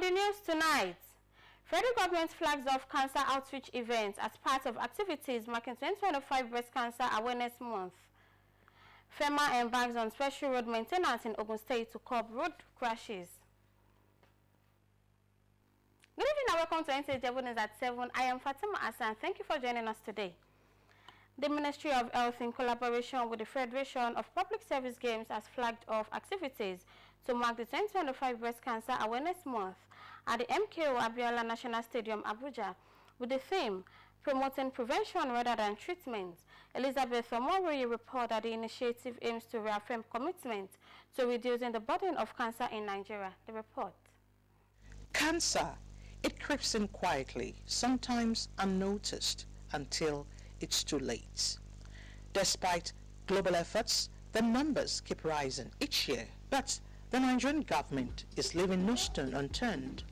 the news tonight, federal government flags off cancer outreach events as part of activities marking 2025 Breast Cancer Awareness Month. FEMA embarks on special road maintenance in Ogun State to curb road crashes. Good evening and welcome to Nta Ijebu Ode at 7. I am Fatima Hassan. Thank you for joining us today. The Ministry of Health, in collaboration with the Federation of Public Service Games, has flagged off activities to mark the 2025 Breast Cancer Awareness Month at the MKO Abiola National Stadium, Abuja, with the theme, Promoting Prevention Rather Than Treatment. Elizabeth Omori reported that the initiative aims to reaffirm commitment to reducing the burden of cancer in Nigeria. The report. Cancer, it creeps in quietly, sometimes unnoticed, until it's too late. Despite global efforts, the numbers keep rising each year, but the Nigerian government is leaving no stone unturned.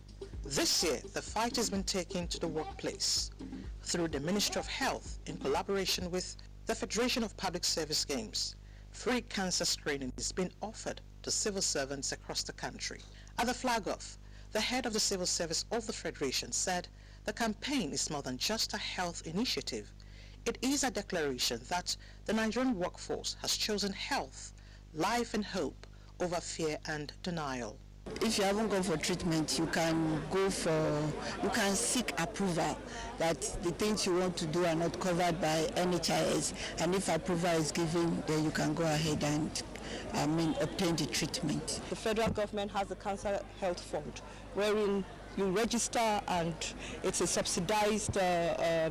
This year, the fight has been taken to the workplace through the Ministry of Health in collaboration with the Federation of Public Service Games. Free cancer screening is being offered to civil servants across the country. At the flag-off, the head of the civil service of the Federation said the campaign is more than just a health initiative. It is a declaration that the Nigerian workforce has chosen health, life and hope over fear and denial. If you haven't gone for treatment, you can seek approval that the things you want to do are not covered by NHIS, and if approval is given, then you can go ahead and obtain the treatment. The federal government has a cancer health fund wherein you register and it's a subsidized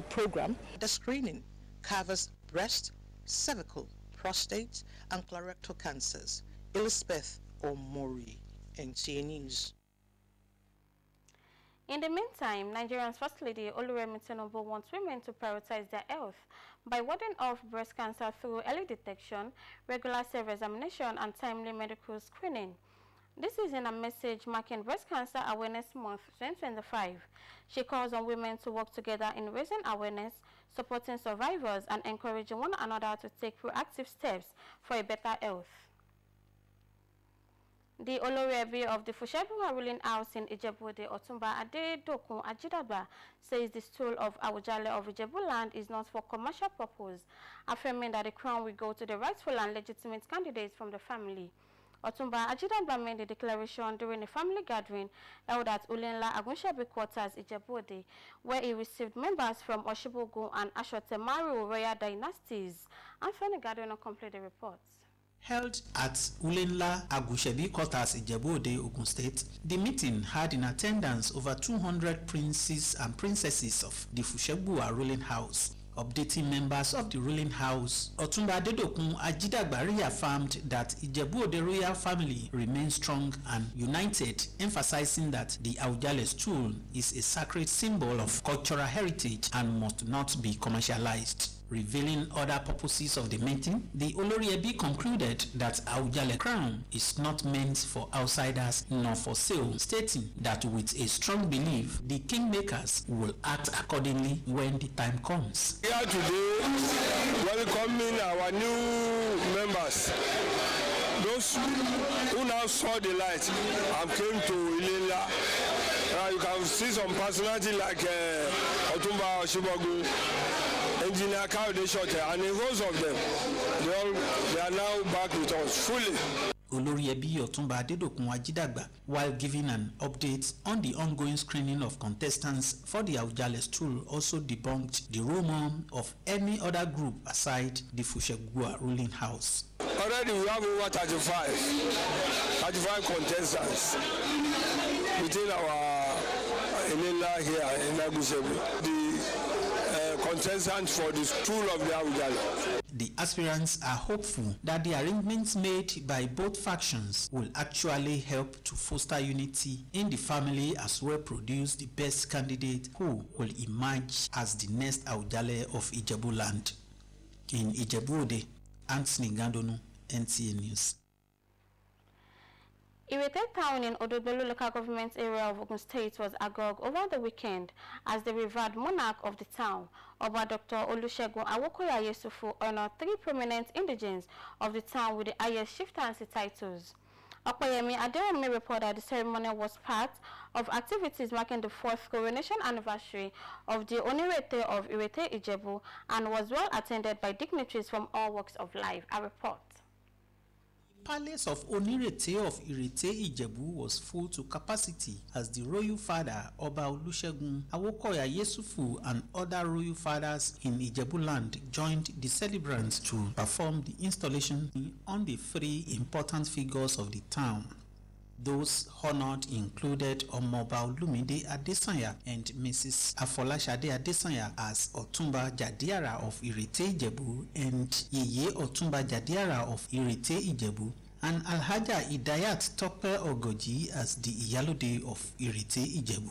program. The screening covers breast, cervical, prostate and colorectal cancers. Elizabeth Omori, NTA News. In the meantime, Nigeria's First Lady Oluremi Tinubu wants women to prioritize their health by warding off breast cancer through early detection, regular self-examination and timely medical screening. This is in a message marking Breast Cancer Awareness Month 2025. She calls on women to work together in raising awareness, supporting survivors, and encouraging one another to take proactive steps for a better health. The Olori of the Fushebuwa ruling house in Ijebu Ode, Otumba Adedokun Ajidagba, says the stool of Awujale of Ijebu land is not for commercial purpose, affirming that the crown will go to the rightful and legitimate candidates from the family. Otumba Ajidagba made the declaration during a family gathering held at Ulenla Agunshabi quarters, Ijebu Ode, where he received members from Oshibogun and Ashotemaru royal dynasties. Anthony Gadona completed the reports. Held at Ulenla Agushebi quarters, Ijebu Ode, Ogun State, the meeting had in attendance over 200 princes and princesses of the Fushebuwa ruling house. Updating members of the ruling house, Otumba Adedokun Ajidagba reaffirmed that Ijebu Ode royal family remains strong and united, emphasizing that the Awujale stool is a sacred symbol of cultural heritage and must not be commercialized. Revealing other purposes of the meeting, the Olori concluded that Awujale crown is not meant for outsiders nor for sale, stating that with a strong belief, the kingmakers will act accordingly when the time comes. Here today, welcoming our new members, those who now saw the light and came to Ilela. You can see some personality like Otumba Oshibogun, Engineer Kaude Shote, and a host of them. They are now back with us fully. Olori Otumba Adedokun Ajidagba, while giving an update on the ongoing screening of contestants for the Awujale stool, also debunked the rumor of any other group aside the Fushebuwa ruling house. Already we have over 35 contestants within our Elena here in Agushebu. The contestants for the stool of the Awujale. The aspirants are hopeful that the arrangements made by both factions will actually help to foster unity in the family as well produce the best candidate who will emerge as the next Awujale of Ijebu land. In Ijebu Ode, Anthony Gadona, NTA News. Irete town in Odobelu local government area of Ogun State was agog over the weekend as the revered monarch of the town, Oba Dr. Olusegun Awokoya Yesufu, honored 3 prominent indigents of the town with the highest chieftaincy titles. Okoyemi Adewumi reported that the ceremony was part of activities marking the 4th coronation anniversary of the Onirete of Nta Ijebu and was well attended by dignitaries from all walks of life. A report. Palace of Onirete of Nta Ijebu was full to capacity as the royal father Oba Olusegun Awokoya Yesufu and other royal fathers in Ijebu land joined the celebrants to perform the installation on the 3 important figures of the town. Those honored included Omoba Olumide Adesanya and Mrs. Afolashade Adesanya as Otumba Jadiara of Nta Ijebu and Yeye Otumba Jadiara of Nta Ijebu, and Alhaja Idayat Tope Ogoji as the Iyalode of Nta Ijebu.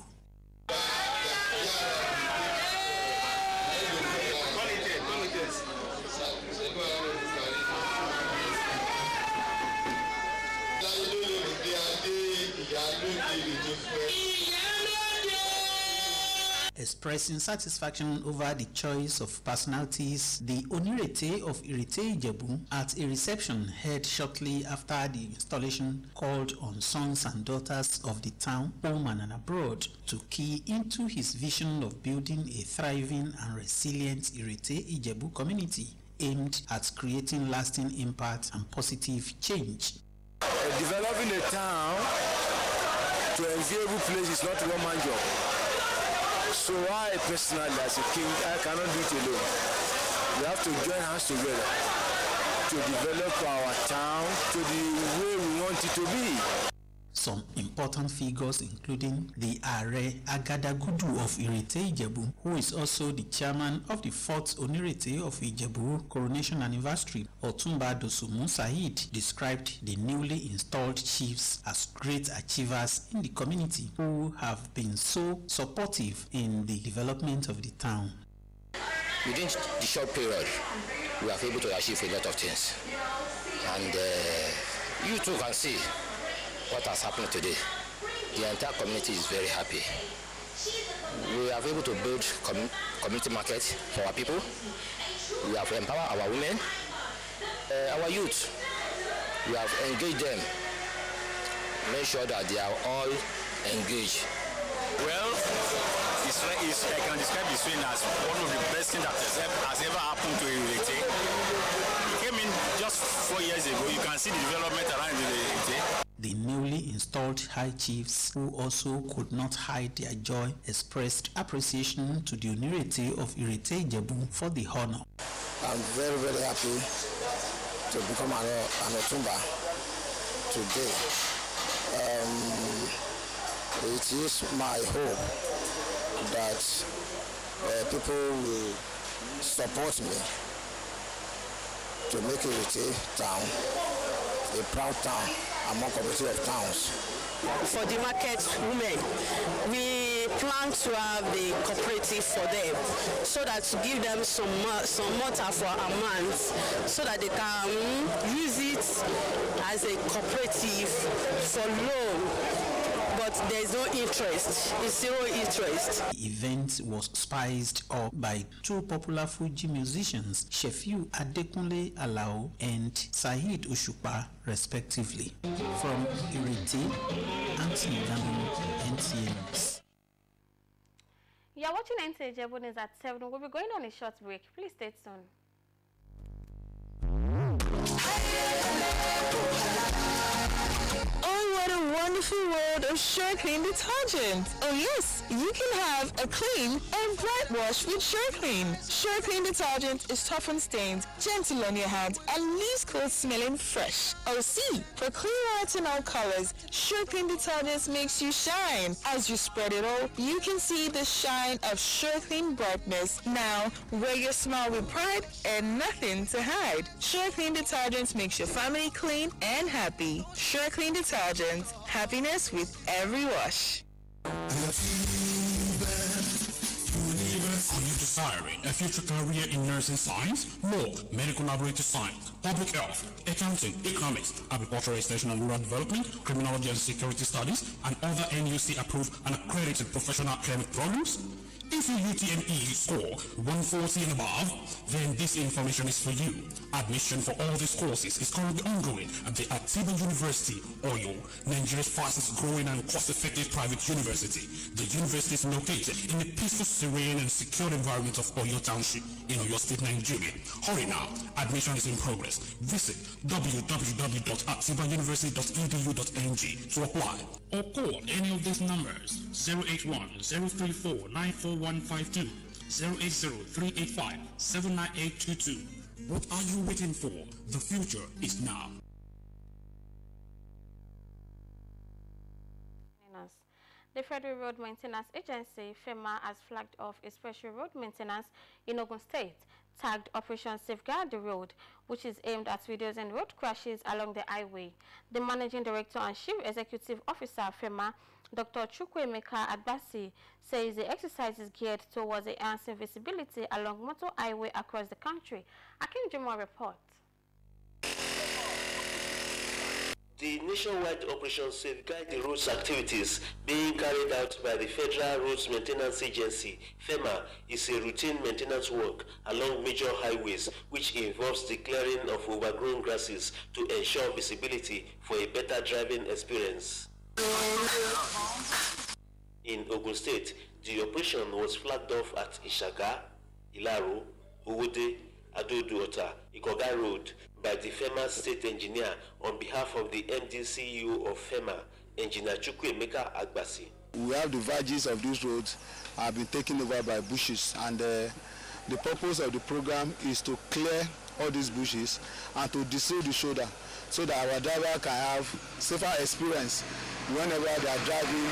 Expressing satisfaction over the choice of personalities, the Onirete of Nta Ijebu at a reception held shortly after the installation called on sons and daughters of the town, home and abroad, to key into his vision of building a thriving and resilient Nta Ijebu community aimed at creating lasting impact and positive change. Developing a town to an enviable place is not a one-man job. So I personally, as a king, I cannot do it alone. We have to join hands together to develop our town to the way we want it to be. Some important figures including the Are Agadagudu of Nta Ijebu, who is also the chairman of the 4th Onirete of Ijebu coronation anniversary, Otumba Dosumu Said, described the newly installed chiefs as great achievers in the community who have been so supportive in the development of the town. Within the short period, we are able to achieve a lot of things. And you too can see what has happened today. The entire community is very happy. We are able to build community markets for our people. We have empowered our women, our youth. We have engaged them, make sure that they are all engaged. Well, I can describe this win as one of the best things that has ever happened to Nta. It came in just 4 years ago. You can see the development around Nta. The newly installed high chiefs, who also could not hide their joy, expressed appreciation to the Onirete of Nta Ijebu for the honor. I'm very, very happy to become an Otumba today. It is my hope that people will support me to make Nta town a proud town among community of towns. For the market women, we plan to have the cooperative for them, so that to give them some mortar for a month, so that they can use it as a cooperative for loan. But there's no interest, it's 0 interest. The event was spiced up by 2 popular Fuji musicians, Shefiu Adekunle Alao and Saheed Oshupa, respectively. From Nta, Anthony Gandon, NTA. You are watching Nta Ijebu News at 7. We'll be going on a short break. Please stay tuned. Oh, what a wonderful world of SureClean detergent. Oh yes, you can have a clean and bright wash with SureClean. SureClean detergent is tough on stains, gentle on your hands, and leaves clothes smelling fresh. Oh see, for clean white and all colors, SureClean detergent makes you shine. As you spread it all, you can see the shine of SureClean brightness. Now, wear your smile with pride and nothing to hide. SureClean detergent makes your family clean and happy. SureClean detergent, happiness with every wash. Are you desiring a future career in nursing science, law, medical laboratory science, public health, accounting, economics, agricultural extension and rural development, criminology and security studies, and other NUC approved and accredited professional academic programs? If your UTME score 140 and above, then this information is for you. Admission for all these courses is currently ongoing at the Atiba University, Oyo, Nigeria's fastest growing and cost-effective private university. The university is located in the peaceful, serene and secure environment of Oyo Township in Oyo State, Nigeria. Hurry now, admission is in progress. Visit www.atibauniversity.edu.ng to apply or call any of these numbers: 081-034-94152, 080-385-79822. What are you waiting for? The future is now. The Federal Road Maintenance Agency, FEMA, has flagged off a special road maintenance in Ogun State, tagged Operation Safeguard the Road, which is aimed at reducing road crashes along the highway. The Managing Director and Chief Executive Officer, FEMA, Dr. Chukwuemeka Adbasi, says the exercise is geared towards enhancing visibility along motor highway across the country. Akin Juma reports. The nationwide Operation Safeguard the Roads activities being carried out by the Federal Roads Maintenance Agency, FEMA, is a routine maintenance work along major highways which involves the clearing of overgrown grasses to ensure visibility for a better driving experience. In Ogun State, the operation was flagged off at Ishaga, Ilaro, Ode, Adoduota, Ikoga Road by the FEMA State Engineer on behalf of the MD-CEO of FEMA, Engineer Chukwuemeka Adbasi. We have the verges of these roads have been taken over by bushes, and the purpose of the program is to clear all these bushes and to descend the shoulder so that our driver can have safer experience whenever they are driving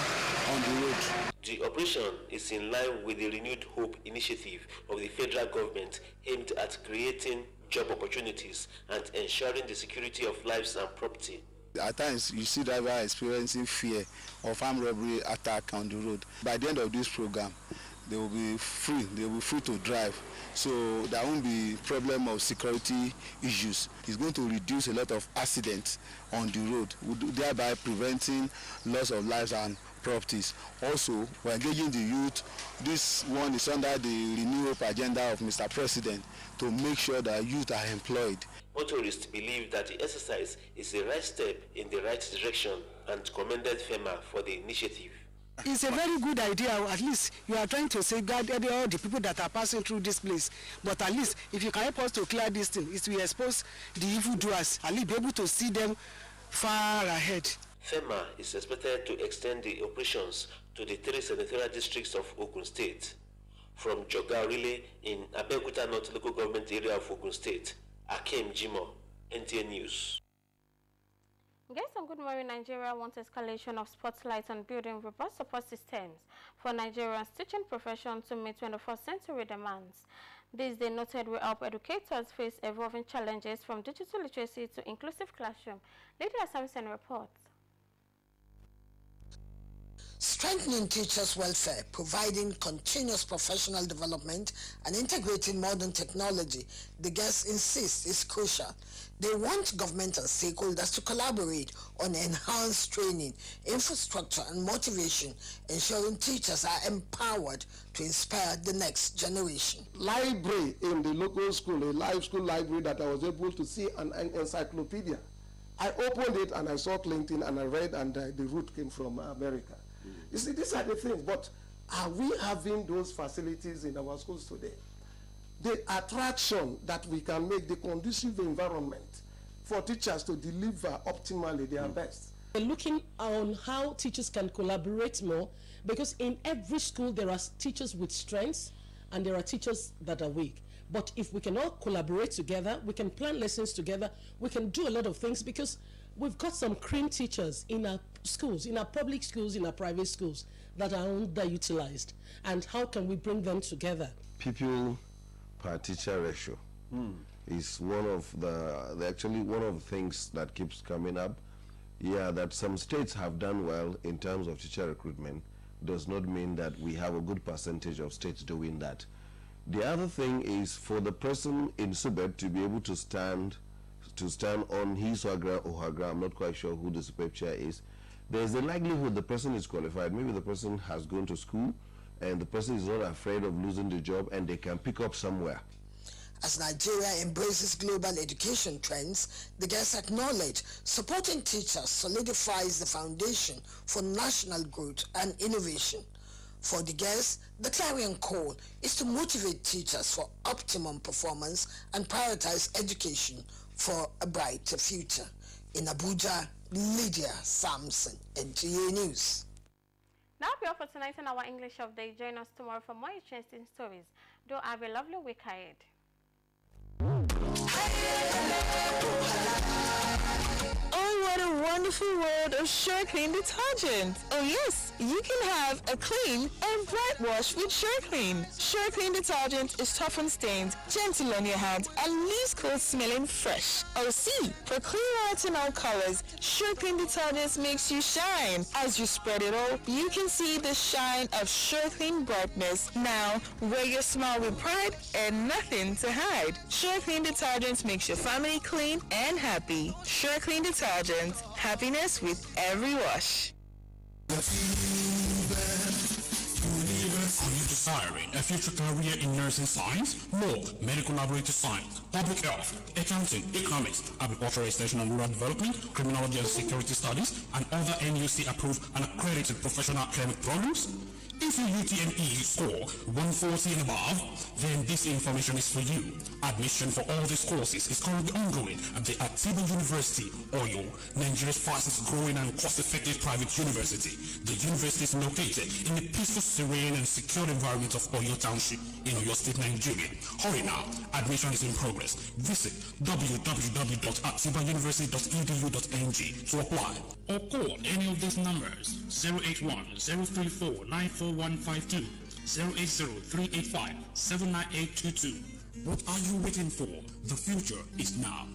on the road. The operation is in line with the Renewed Hope initiative of the federal government aimed at creating job opportunities and ensuring the security of lives and property. At times, you see drivers experiencing fear of armed robbery attack on the road. By the end of this program, they will be free. They will be free to drive. So there won't be problem of security issues. It's going to reduce a lot of accidents on the road, thereby preventing loss of lives and properties. Also, we're engaging the youth. This one is under the Renew Hope agenda of Mr. President to make sure that youth are employed. Motorists believe that the exercise is the right step in the right direction and commended FEMA for the initiative. It's a very good idea. At least you are trying to safeguard all the people that are passing through this place. But at least if you can help us to clear this thing, it will expose the evildoers. At least be able to see them far ahead. FEMA is expected to extend the operations to the 3 senatorial districts of Ogun State. From Jogarile in Abeokuta North Local Government Area of Ogun State, Akim Jimo, NTA News. Guys, and good morning. Nigeria wants escalation of spotlight on building robust support systems for Nigeria's teaching profession to meet 21st century demands. This, they noted, will help educators face evolving challenges from digital literacy to inclusive classroom. Lydia Sampson reports. Strengthening teachers' welfare, providing continuous professional development, and integrating modern technology, the guests insist is crucial. They want government and stakeholders to collaborate on enhanced training, infrastructure, and motivation, ensuring teachers are empowered to inspire the next generation. Library in the local school, a live school library that I was able to see an encyclopedia. I opened it and I saw Clinton and I read, and the root came from America. You see, these are the things, but are we having those facilities in our schools today? The attraction that we can make, the conducive environment for teachers to deliver optimally their best. We're looking on how teachers can collaborate more, because in every school there are teachers with strengths and there are teachers that are weak. But if we can all collaborate together, we can plan lessons together, we can do a lot of things, because we've got some cream teachers in our schools, in our public schools, in our private schools that are underutilized. And how can we bring them together? Pupil per teacher ratio is one of the things that keeps coming up. Yeah, that some states have done well in terms of teacher recruitment does not mean that we have a good percentage of states doing that. The other thing is for the person in Subed to be able to stand on his or her ground. I'm not quite sure who the superb chair is. There's a likelihood the person is qualified. Maybe the person has gone to school and the person is not afraid of losing the job, and they can pick up somewhere. As Nigeria embraces global education trends, the guests acknowledge supporting teachers solidifies the foundation for national growth and innovation. For the guests, the clarion call is to motivate teachers for optimum performance and prioritize education for a brighter future. In Abuja, Lydia Samson, NTA News. Now be all for tonight on our English of the Day. Join us tomorrow for more interesting stories. Do have a lovely week ahead. Oh, what a wonderful world of SureClean detergent. Oh yes, you can have a clean and bright wash with SureClean. SureClean detergent is tough on stains, gentle on your hands, and leaves clothes smelling fresh. Oh see, for clean white and all colors, SureClean detergent makes you shine. As you spread it all, you can see the shine of SureClean brightness. Now, wear your smile with pride and nothing to hide. SureClean detergent makes your family clean and happy. SureClean detergent, happiness with every wash. Are you desiring a future career in nursing science, law, medical laboratory science, public health, accounting, economics, agricultural extension and rural development, criminology and security studies, and other NUC-approved and accredited professional academic programs? If your UTME score 140 and above, then this information is for you. Admission for all these courses is currently ongoing at the Atiba University, Oyo, Nigeria's fastest growing and cost-effective private university. The university is located in the peaceful, serene and secure environment of Oyo Township in Oyo State, Nigeria. Hurry now, admission is in progress. Visit www.atibauniversity.edu.ng to apply or call any of these numbers: 081-034-94152, 080-385-79822. What are you waiting for? The future is now.